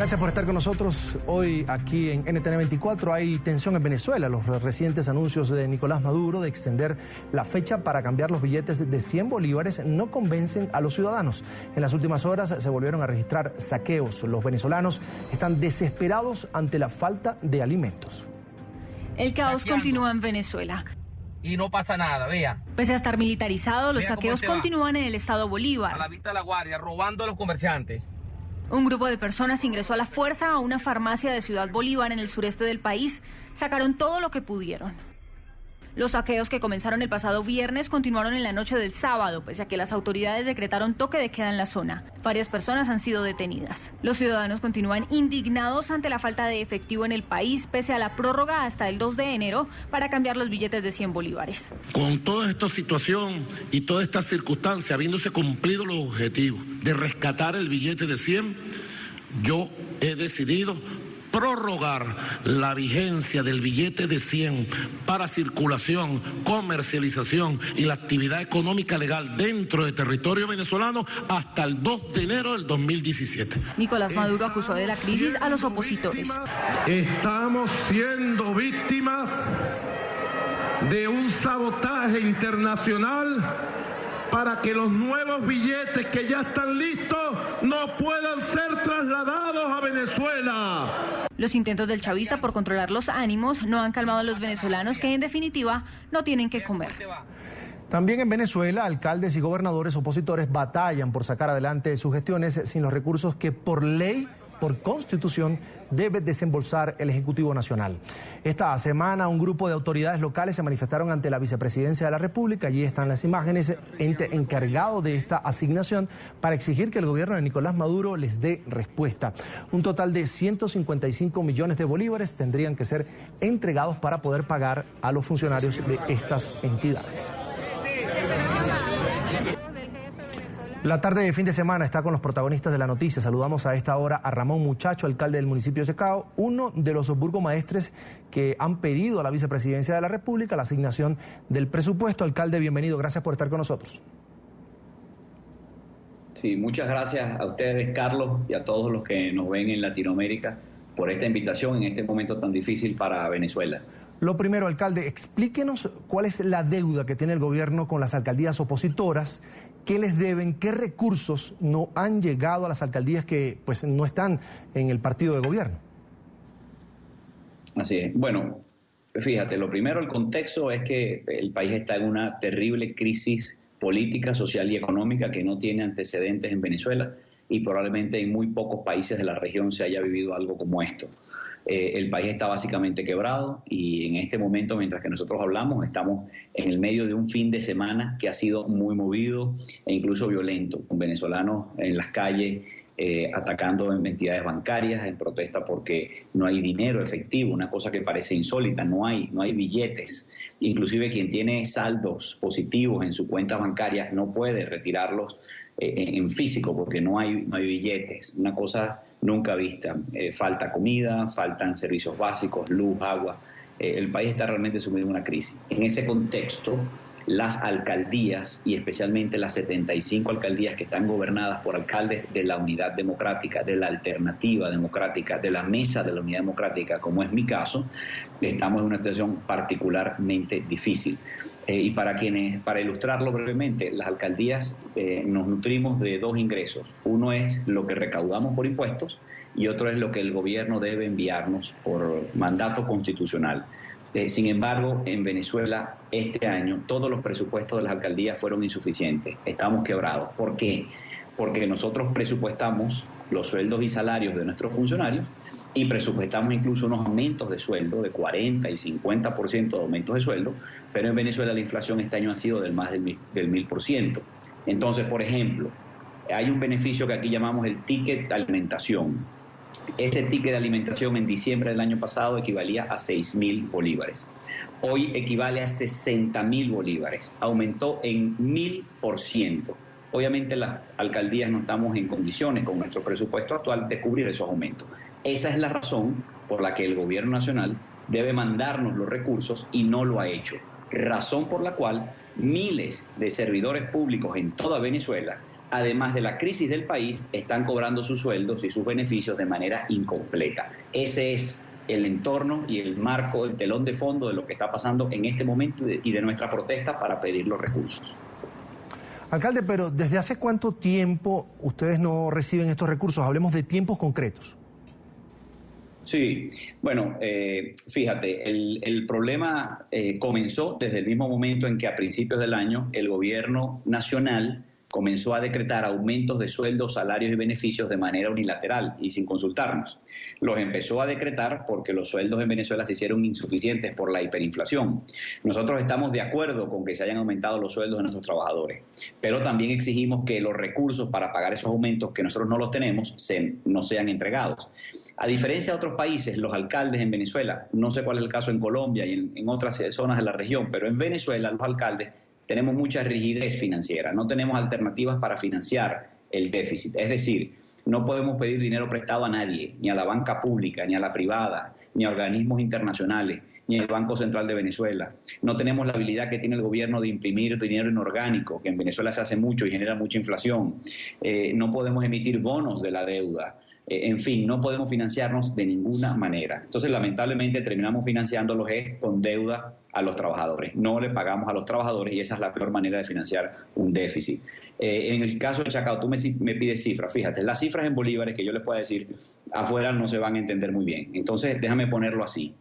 Gracias por estar con nosotros hoy aquí en NTN 24. Hay tensión en Venezuela. Los recientes anuncios de Nicolás Maduro de extender la fecha para cambiar los billetes de 100 bolívares no convencen a los ciudadanos. En las últimas horas se volvieron a registrar saqueos. Los venezolanos están desesperados ante la falta de alimentos. El caos continúa en Venezuela. Y no pasa nada, vea. Pese a estar militarizado, los saqueos continúan en el estado Bolívar. A la vista de la guardia, robando a los comerciantes. Un grupo de personas ingresó a la fuerza a una farmacia de Ciudad Bolívar en el sureste del país. Sacaron todo lo que pudieron. Los saqueos que comenzaron el pasado viernes continuaron en la noche del sábado, pese a que las autoridades decretaron toque de queda en la zona. Varias personas han sido detenidas. Los ciudadanos continúan indignados ante la falta de efectivo en el país, pese a la prórroga hasta el 2 de enero para cambiar los billetes de 100 bolívares. Con toda esta situación y toda esta circunstancia, habiéndose cumplido los objetivos de rescatar el billete de 100, yo he decidido prorrogar la vigencia del billete de 100 para circulación, comercialización y la actividad económica legal dentro del territorio venezolano hasta el 2 de enero del 2017. Nicolás Maduro acusó de la crisis a los opositores. Estamos siendo víctimas de un sabotaje internacional para que los nuevos billetes que ya están listos no puedan ser trasladados a Venezuela. Los intentos del chavista por controlar los ánimos no han calmado a los venezolanos que en definitiva no tienen que comer. También en Venezuela, alcaldes y gobernadores opositores batallan por sacar adelante sus gestiones sin los recursos que por ley, por constitución, debe desembolsar el Ejecutivo Nacional. Esta semana un grupo de autoridades locales se manifestaron ante la Vicepresidencia de la República. Allí están las imágenes, ente encargado de esta asignación para exigir que el gobierno de Nicolás Maduro les dé respuesta. Un total de 155 millones de bolívares tendrían que ser entregados para poder pagar a los funcionarios de estas entidades. La tarde de fin de semana está con los protagonistas de la noticia. Saludamos a esta hora a Ramón Muchacho, alcalde del municipio de Chacao, uno de los burgomaestres que han pedido a la Vicepresidencia de la República la asignación del presupuesto. Alcalde, bienvenido, gracias por estar con nosotros. Sí, muchas gracias a ustedes, Carlos, y a todos los que nos ven en Latinoamérica por esta invitación en este momento tan difícil para Venezuela. Lo primero, alcalde, explíquenos cuál es la deuda que tiene el gobierno con las alcaldías opositoras, qué les deben, qué recursos no han llegado a las alcaldías que pues no están en el partido de gobierno. Así es. Bueno, fíjate, lo primero, el contexto es que el país está en una terrible crisis política, social y económica que no tiene antecedentes en Venezuela y probablemente en muy pocos países de la región se haya vivido algo como esto. El país está básicamente quebrado y en este momento, mientras que nosotros hablamos, estamos en el medio de un fin de semana que ha sido muy movido e incluso violento, con venezolanos en las calles atacando en entidades bancarias en protesta porque no hay dinero efectivo, una cosa que parece insólita, no hay billetes. Inclusive quien tiene saldos positivos en su cuenta bancaria no puede retirarlos en físico porque no hay billetes, una cosa nunca vista. Falta comida, faltan servicios básicos, luz, agua. El país está realmente sumido en una crisis. En ese contexto, las alcaldías, y especialmente las 75 alcaldías que están gobernadas por alcaldes de la Unidad Democrática, de la Alternativa Democrática, de la Mesa de la Unidad Democrática, como es mi caso, estamos en una situación particularmente difícil. Y para ilustrarlo brevemente, las alcaldías nos nutrimos de dos ingresos. Uno es lo que recaudamos por impuestos y otro es lo que el gobierno debe enviarnos por mandato constitucional. Sin embargo, en Venezuela este año todos los presupuestos de las alcaldías fueron insuficientes. Estamos quebrados. ¿Por qué? Porque nosotros presupuestamos los sueldos y salarios de nuestros funcionarios y presupuestamos incluso unos aumentos de sueldo de 40 y 50% de aumentos de sueldo, pero en Venezuela la inflación este año ha sido del más del 1000%. Entonces, por ejemplo, hay un beneficio que aquí llamamos el ticket de alimentación. Ese ticket de alimentación en diciembre del año pasado equivalía a 6.000 bolívares. Hoy equivale a 60.000 bolívares. Aumentó en 1000%. Obviamente las alcaldías no estamos en condiciones con nuestro presupuesto actual de cubrir esos aumentos. Esa es la razón por la que el gobierno nacional debe mandarnos los recursos y no lo ha hecho. Razón por la cual miles de servidores públicos en toda Venezuela además de la crisis del país, están cobrando sus sueldos y sus beneficios de manera incompleta. Ese es el entorno y el marco, el telón de fondo de lo que está pasando en este momento y de nuestra protesta para pedir los recursos. Alcalde, pero ¿desde hace cuánto tiempo ustedes no reciben estos recursos? Hablemos de tiempos concretos. Sí, bueno, fíjate, el problema comenzó desde el mismo momento en que a principios del año el gobierno nacional comenzó a decretar aumentos de sueldos, salarios y beneficios de manera unilateral y sin consultarnos. Los empezó a decretar porque los sueldos en Venezuela se hicieron insuficientes por la hiperinflación. Nosotros estamos de acuerdo con que se hayan aumentado los sueldos de nuestros trabajadores, pero también exigimos que los recursos para pagar esos aumentos, que nosotros no los tenemos, no sean entregados. A diferencia de otros países, los alcaldes en Venezuela, no sé cuál es el caso en Colombia y en otras zonas de la región, pero en Venezuela los alcaldes tenemos mucha rigidez financiera, no tenemos alternativas para financiar el déficit. Es decir, no podemos pedir dinero prestado a nadie, ni a la banca pública, ni a la privada, ni a organismos internacionales, ni al Banco Central de Venezuela. No tenemos la habilidad que tiene el gobierno de imprimir dinero inorgánico, que en Venezuela se hace mucho y genera mucha inflación. No podemos emitir bonos de la deuda. En fin, no podemos financiarnos de ninguna manera. Entonces, lamentablemente, terminamos financiándolos con deuda a los trabajadores. No le pagamos a los trabajadores y esa es la peor manera de financiar un déficit. En el caso de Chacao, tú me pides cifras. Fíjate, las cifras en bolívares que yo les pueda decir afuera no se van a entender muy bien. Entonces, déjame ponerlo así.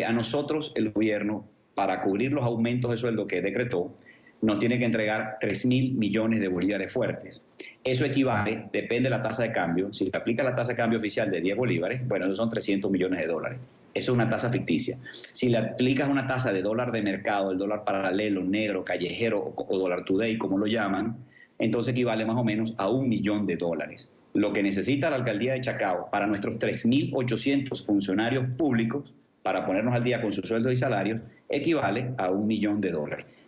A nosotros, el gobierno, para cubrir los aumentos de sueldo que decretó, nos tiene que entregar 3.000 millones de bolívares fuertes. Eso equivale, depende de la tasa de cambio, si te aplica la tasa de cambio oficial de 10 bolívares, bueno, esos son 300 millones de dólares. Eso es una tasa ficticia. Si le aplicas una tasa de dólar de mercado, el dólar paralelo, negro, callejero o dólar today, como lo llaman, entonces equivale más o menos a $1 millón. Lo que necesita la alcaldía de Chacao para nuestros 3.800 funcionarios públicos, para ponernos al día con sus sueldos y salarios, equivale a $1 millón.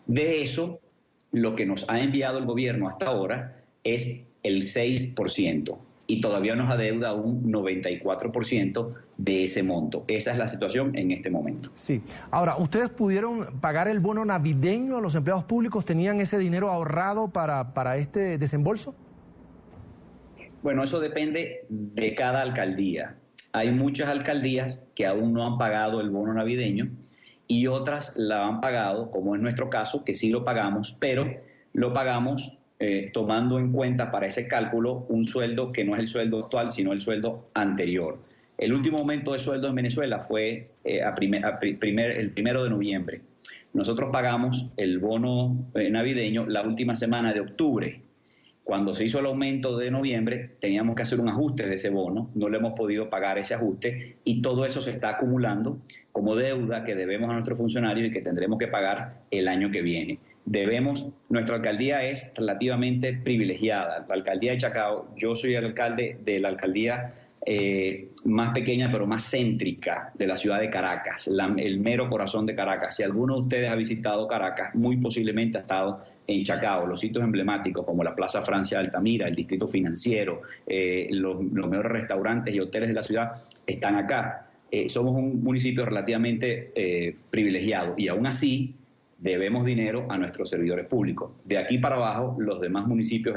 De eso, lo que nos ha enviado el gobierno hasta ahora es el 6% y todavía nos adeuda un 94% de ese monto. Esa es la situación en este momento. Sí. Ahora, ¿ustedes pudieron pagar el bono navideño a los empleados públicos? ¿Tenían ese dinero ahorrado para este desembolso? Bueno, eso depende de cada alcaldía. Hay muchas alcaldías que aún no han pagado el bono navideño y otras la han pagado, como en nuestro caso, que sí lo pagamos, pero lo pagamos tomando en cuenta para ese cálculo un sueldo que no es el sueldo actual, sino el sueldo anterior. El último aumento de sueldo en Venezuela fue el 1 de noviembre. Nosotros pagamos el bono navideño la última semana de octubre. Cuando se hizo el aumento de noviembre, teníamos que hacer un ajuste de ese bono, no le hemos podido pagar ese ajuste y todo eso se está acumulando como deuda que debemos a nuestros funcionarios y que tendremos que pagar el año que viene. Nuestra alcaldía es relativamente privilegiada. La alcaldía de Chacao, yo soy el alcalde de la alcaldía más pequeña pero más céntrica de la ciudad de Caracas, el mero corazón de Caracas. Si alguno de ustedes ha visitado Caracas, muy posiblemente ha estado en Chacao. Los sitios emblemáticos como la Plaza Francia de Altamira, el Distrito Financiero, los mejores restaurantes y hoteles de la ciudad están acá. Somos un municipio relativamente privilegiado y aún así debemos dinero a nuestros servidores públicos. De aquí para abajo, los demás municipios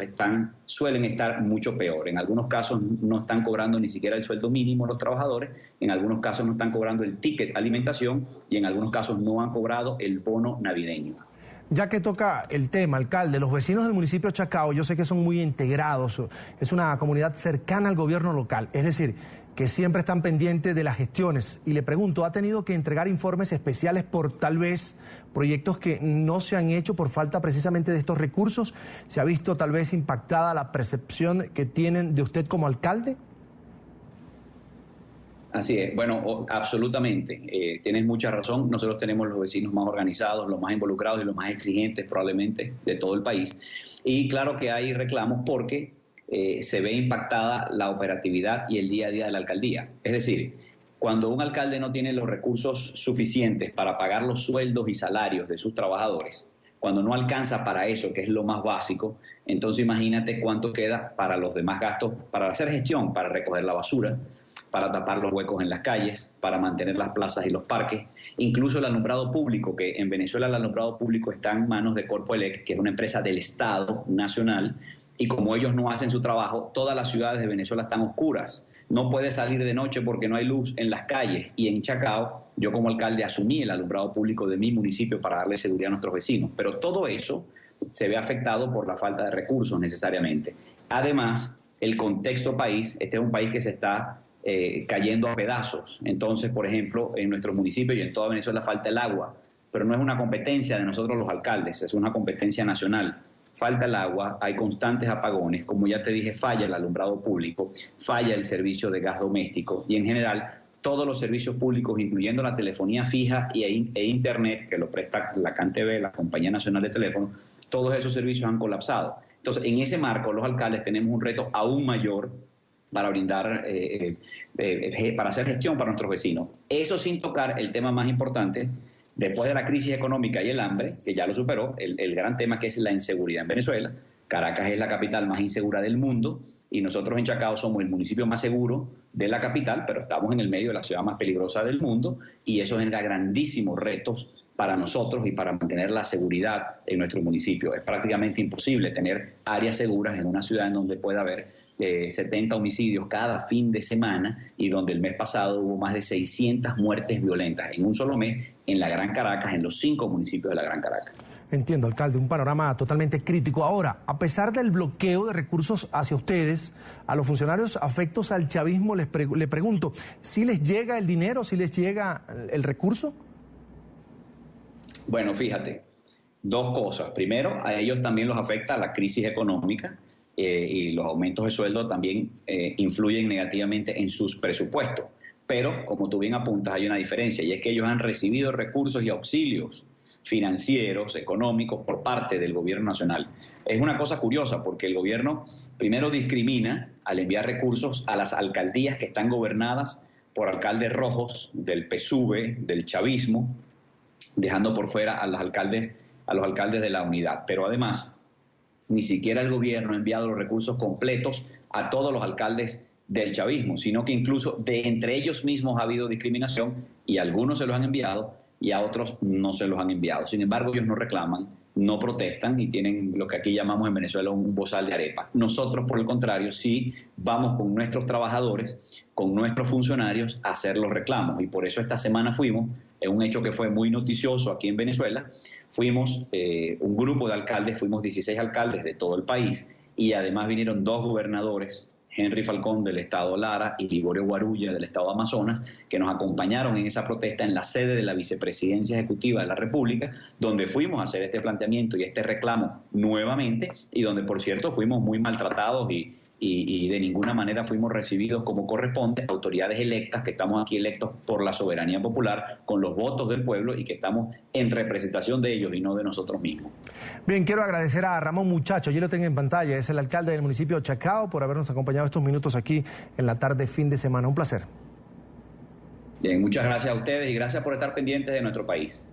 suelen estar mucho peor. En algunos casos no están cobrando ni siquiera el sueldo mínimo los trabajadores, en algunos casos no están cobrando el ticket alimentación y en algunos casos no han cobrado el bono navideño. Ya que toca el tema, alcalde, los vecinos del municipio de Chacao, yo sé que son muy integrados, es una comunidad cercana al gobierno local, es decir, que siempre están pendientes de las gestiones. Y le pregunto, ¿ha tenido que entregar informes especiales por tal vez proyectos que no se han hecho por falta precisamente de estos recursos? ¿Se ha visto tal vez impactada la percepción que tienen de usted como alcalde? Así es, bueno, absolutamente, tienes mucha razón. Nosotros tenemos los vecinos más organizados, los más involucrados y los más exigentes probablemente de todo el país. Y claro que hay reclamos porque se ve impactada la operatividad y el día a día de la alcaldía. Es decir, cuando un alcalde no tiene los recursos suficientes para pagar los sueldos y salarios de sus trabajadores, cuando no alcanza para eso, que es lo más básico, entonces imagínate cuánto queda para los demás gastos, para hacer gestión, para recoger la basura, para tapar los huecos en las calles, para mantener las plazas y los parques, incluso el alumbrado público, que en Venezuela el alumbrado público está en manos de Corpoelec, que es una empresa del Estado nacional, y como ellos no hacen su trabajo, todas las ciudades de Venezuela están oscuras. No puede salir de noche porque no hay luz en las calles. Y en Chacao, yo como alcalde asumí el alumbrado público de mi municipio para darle seguridad a nuestros vecinos. Pero todo eso se ve afectado por la falta de recursos necesariamente. Además, el contexto país, este es un país que se está cayendo a pedazos. Entonces, por ejemplo, en nuestros municipios y en toda Venezuela falta el agua, pero no es una competencia de nosotros los alcaldes, es una competencia nacional. Falta el agua, hay constantes apagones, como ya te dije, falla el alumbrado público, falla el servicio de gas doméstico y en general todos los servicios públicos, incluyendo la telefonía fija e internet, que lo presta la CanTV, la Compañía Nacional de Teléfono, todos esos servicios han colapsado. Entonces, en ese marco, los alcaldes tenemos un reto aún mayor para brindar, para hacer gestión para nuestros vecinos. Eso sin tocar el tema más importante, después de la crisis económica y el hambre, que ya lo superó, el gran tema que es la inseguridad en Venezuela. Caracas es la capital más insegura del mundo y nosotros en Chacao somos el municipio más seguro de la capital, pero estamos en el medio de la ciudad más peligrosa del mundo y eso genera grandísimos retos para nosotros y para mantener la seguridad en nuestro municipio. Es prácticamente imposible tener áreas seguras en una ciudad en donde pueda haber 70 homicidios cada fin de semana y donde el mes pasado hubo más de 600 muertes violentas en un solo mes en la Gran Caracas, en los 5 municipios de la Gran Caracas. Entiendo, alcalde, un panorama totalmente crítico. Ahora, a pesar del bloqueo de recursos hacia ustedes, a los funcionarios afectos al chavismo le pregunto, ¿sí les llega el dinero, sí les llega el recurso? Bueno, fíjate, dos cosas. Primero, a ellos también los afecta la crisis económica y los aumentos de sueldo también influyen negativamente en sus presupuestos. Pero, como tú bien apuntas, hay una diferencia y es que ellos han recibido recursos y auxilios financieros, económicos, por parte del gobierno nacional. Es una cosa curiosa porque el gobierno primero discrimina al enviar recursos a las alcaldías que están gobernadas por alcaldes rojos del PSUV, del chavismo, dejando por fuera a los alcaldes de la unidad. Pero además, ni siquiera el gobierno ha enviado los recursos completos a todos los alcaldes del chavismo, sino que incluso de entre ellos mismos ha habido discriminación y a algunos se los han enviado y a otros no se los han enviado. Sin embargo, ellos no reclaman, no protestan y tienen lo que aquí llamamos en Venezuela un bozal de arepa. Nosotros, por el contrario, sí vamos con nuestros trabajadores, con nuestros funcionarios a hacer los reclamos y por eso esta semana fuimos, en un hecho que fue muy noticioso aquí en Venezuela, fuimos un grupo de alcaldes, fuimos 16 alcaldes de todo el país y además vinieron 2 gobernadores, Henry Falcón del estado Lara y Ligorio Guarulla del estado Amazonas, que nos acompañaron en esa protesta en la sede de la Vicepresidencia Ejecutiva de la República, donde fuimos a hacer este planteamiento y este reclamo nuevamente, y donde, por cierto, fuimos muy maltratados y de ninguna manera fuimos recibidos como corresponde, autoridades electas, que estamos aquí electos por la soberanía popular, con los votos del pueblo y que estamos en representación de ellos y no de nosotros mismos. Bien, quiero agradecer a Ramón Muchacho, allí lo tengo en pantalla, es el alcalde del municipio de Chacao, por habernos acompañado estos minutos aquí en la tarde fin de semana. Un placer. Bien, muchas gracias a ustedes y gracias por estar pendientes de nuestro país.